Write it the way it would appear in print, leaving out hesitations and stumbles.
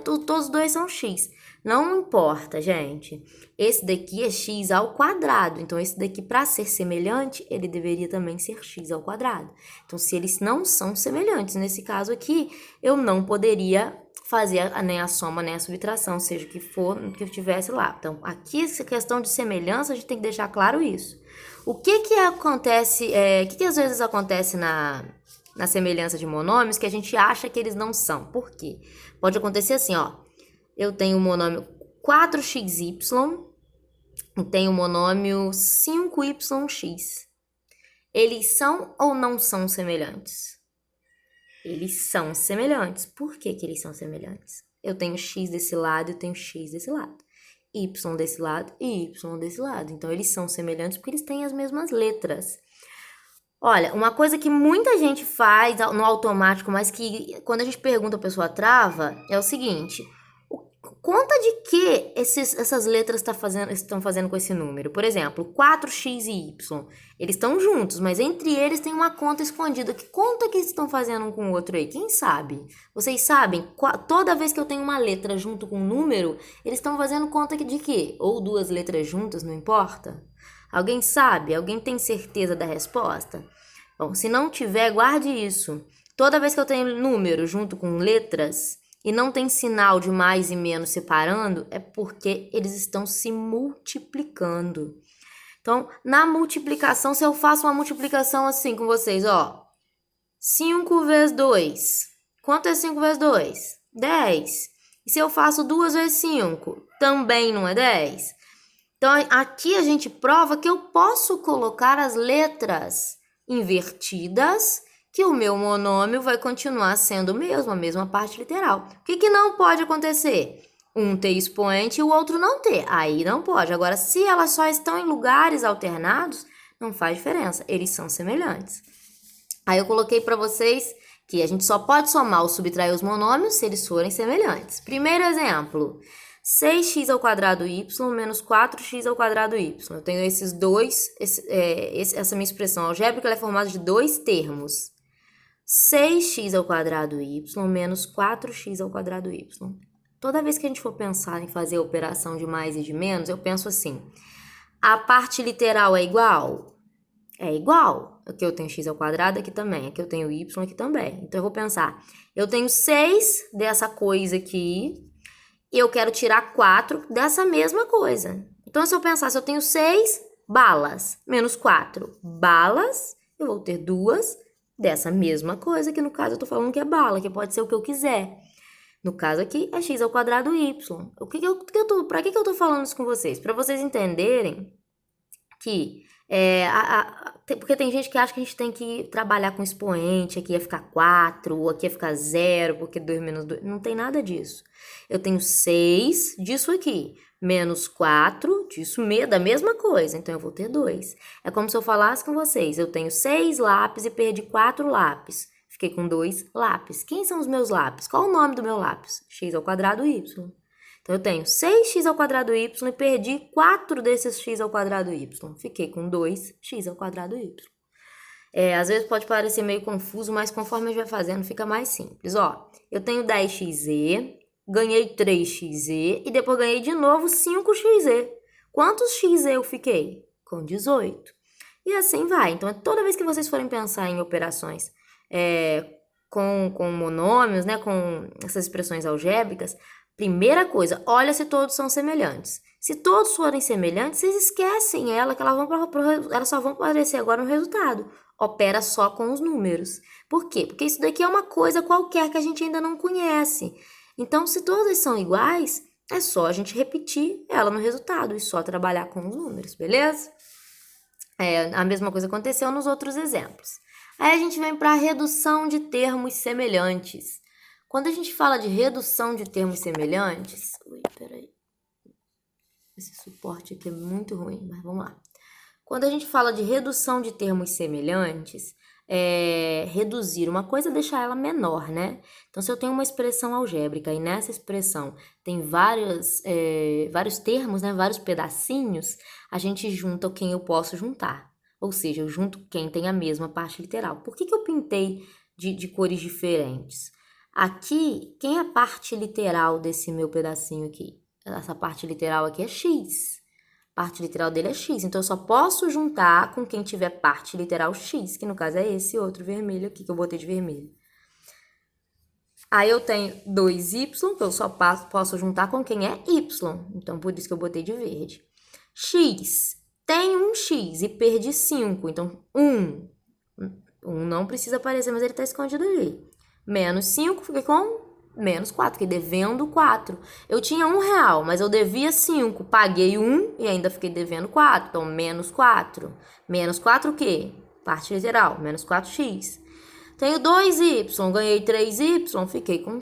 todos os dois são x. Não importa, gente. Esse daqui é x ao quadrado. Então, esse daqui, para ser semelhante, ele deveria também ser x ao quadrado. Então, se eles não são semelhantes, nesse caso aqui, eu não poderia fazer nem a soma, nem a subtração, seja o que for que eu tivesse lá. Então, aqui, essa questão de semelhança, a gente tem que deixar claro isso. O que acontece, o que às vezes acontece na semelhança de monômios que a gente acha que eles não são? Por quê? Pode acontecer assim, ó. Eu tenho o monômio 4xy e tenho o monômio 5yx. Eles são ou não são semelhantes? Eles são semelhantes. Por que que eles são semelhantes? Eu tenho x desse lado e eu tenho x desse lado. Y desse lado e y desse lado. Então, eles são semelhantes porque eles têm as mesmas letras. Olha, uma coisa que muita gente faz no automático, mas que quando a gente pergunta a pessoa trava, é o seguinte: conta de que essas letras estão fazendo com esse número? Por exemplo, 4x e y. Eles estão juntos, mas entre eles tem uma conta escondida. Que conta que eles estão fazendo um com o outro aí? Quem sabe? Vocês sabem? Toda vez que eu tenho uma letra junto com um número, eles estão fazendo conta de quê? Ou duas letras juntas, não importa? Alguém sabe? Alguém tem certeza da resposta? Bom, se não tiver, guarde isso. Toda vez que eu tenho número junto com letras e não tem sinal de mais e menos separando, é porque eles estão se multiplicando. Então, na multiplicação, se eu faço uma multiplicação assim com vocês, ó. 5 vezes 2. Quanto é 5 vezes 2? 10. E se eu faço 2 vezes 5, também não é 10? Então, aqui a gente prova que eu posso colocar as letras invertidas, que o meu monômio vai continuar sendo o mesmo, a mesma parte literal. O que não pode acontecer? Um ter expoente e o outro não ter. Aí não pode. Agora, se elas só estão em lugares alternados, não faz diferença. Eles são semelhantes. Aí eu coloquei para vocês que a gente só pode somar ou subtrair os monômios se eles forem semelhantes. Primeiro exemplo. 6x ao quadrado y menos 4x ao quadrado y. Eu tenho esses dois, essa minha expressão algébrica ela é formada de dois termos. 6x ao quadrado y menos 4x ao quadrado y. Toda vez que a gente for pensar em fazer a operação de mais e de menos, eu penso assim, a parte literal é igual? É igual. Aqui eu tenho x ao quadrado, aqui também. Aqui eu tenho y, aqui também. Então, eu vou pensar, eu tenho 6 dessa coisa aqui, e eu quero tirar 4 dessa mesma coisa. Então, se eu pensar, se eu tenho 6 balas menos 4 balas, eu vou ter 2 dessa mesma coisa, que no caso eu tô falando que é bala, que pode ser o que eu quiser. No caso aqui, é x ao quadrado y. Pra que eu tô falando isso com vocês? Para vocês entenderem que... porque tem gente que acha que a gente tem que trabalhar com expoente, aqui ia ficar 4, ou aqui ia ficar 0, porque 2 menos 2, não tem nada disso. Eu tenho 6 disso aqui, menos 4 disso, da mesma coisa, então eu vou ter 2. É como se eu falasse com vocês, eu tenho 6 lápis e perdi 4 lápis. Fiquei com 2 lápis. Quem são os meus lápis? Qual o nome do meu lápis? X ao quadrado y. Então, eu tenho 6x ao quadrado y e perdi 4 desses x ao quadrado y. Fiquei com 2x ao quadrado y. Às vezes pode parecer meio confuso, mas conforme a gente vai fazendo, fica mais simples. Ó, eu tenho 10xe, ganhei 3xe e depois ganhei de novo 5xe. Quantos xe eu fiquei? Com 18. E assim vai. Então, toda vez que vocês forem pensar em operações com monômios, né, com essas expressões algébricas, primeira coisa, olha se todos são semelhantes. Se todos forem semelhantes, vocês esquecem ela, que elas só vão aparecer agora no resultado. Opera só com os números. Por quê? Porque isso daqui é uma coisa qualquer que a gente ainda não conhece. Então, se todas são iguais, é só a gente repetir ela no resultado e só trabalhar com os números, beleza? A mesma coisa aconteceu nos outros exemplos. Aí a gente vem para a redução de termos semelhantes. Quando a gente fala de redução de termos semelhantes... Ui, peraí. Esse suporte aqui é muito ruim, mas vamos lá. Quando a gente fala de redução de termos semelhantes, reduzir uma coisa é deixar ela menor, né? Então, se eu tenho uma expressão algébrica e nessa expressão tem vários termos, né? Vários pedacinhos, a gente junta quem eu posso juntar. Ou seja, eu junto quem tem a mesma parte literal. Por que eu pintei de cores diferentes? Aqui, quem é a parte literal desse meu pedacinho aqui? Essa parte literal aqui é x. A parte literal dele é x. Então, eu só posso juntar com quem tiver parte literal x, que no caso é esse outro vermelho aqui, que eu botei de vermelho. Aí eu tenho 2y, que eu só posso juntar com quem é y. Então, por isso que eu botei de verde. X. Tem um x e perdi 5. Então, 1. 1 não precisa aparecer, mas ele está escondido ali. Menos 5, fiquei com menos 4, fiquei devendo 4. Eu tinha R$1, mas eu devia 5. Paguei 1 e ainda fiquei devendo 4. Então, menos 4. Menos 4 o quê? Parte literal, menos 4x. Tenho 2y, ganhei 3y, fiquei com